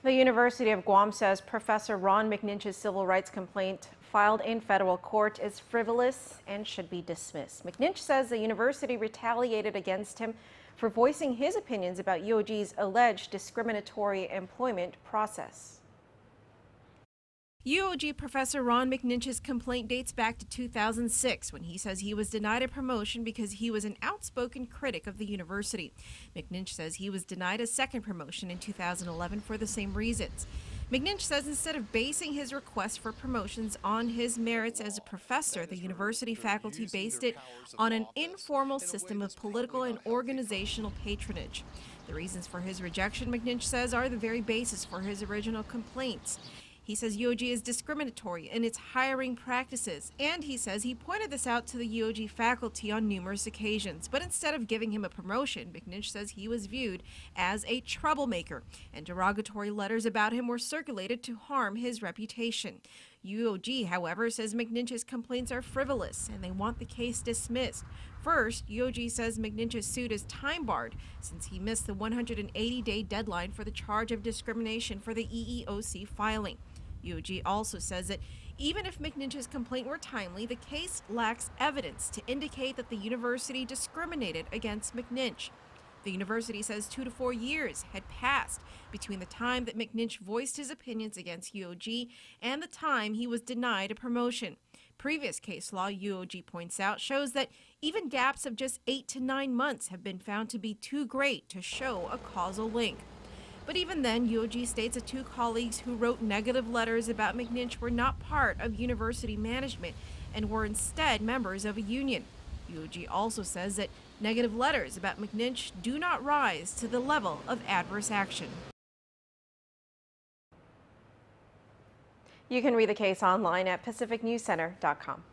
The University of Guam says Professor Ron McNinch's civil rights complaint filed in federal court is frivolous and should be dismissed. McNinch says the university retaliated against him for voicing his opinions about UOG's alleged discriminatory employment process. UOG Professor Ron McNinch's complaint dates back to 2006 when he says he was denied a promotion because he was an outspoken critic of the university. McNinch says he was denied a second promotion in 2011 for the same reasons. McNinch says instead of basing his request for promotions on his merits as a professor, the university faculty based it on an informal system of political and organizational patronage. The reasons for his rejection, McNinch says, are the very basis for his original complaints. He says UOG is discriminatory in its hiring practices, and he says he pointed this out to the UOG faculty on numerous occasions. But instead of giving him a promotion, McNinch says he was viewed as a troublemaker, and derogatory letters about him were circulated to harm his reputation. UOG, however, says McNinch's complaints are frivolous, and they want the case dismissed. First, UOG says McNinch's suit is time-barred since he missed the 180-day deadline for the charge of discrimination for the EEOC filing. UOG also says that even if McNinch's complaint were timely, the case lacks evidence to indicate that the university discriminated against McNinch. The university says 2 to 4 years had passed between the time that McNinch voiced his opinions against UOG and the time he was denied a promotion. Previous case law, UOG points out, shows that even gaps of just 8 to 9 months have been found to be too great to show a causal link. But even then, UOG states that 2 colleagues who wrote negative letters about McNinch were not part of university management and were instead members of a union. UOG also says that negative letters about McNinch do not rise to the level of adverse action. You can read the case online at pacificnewscenter.com.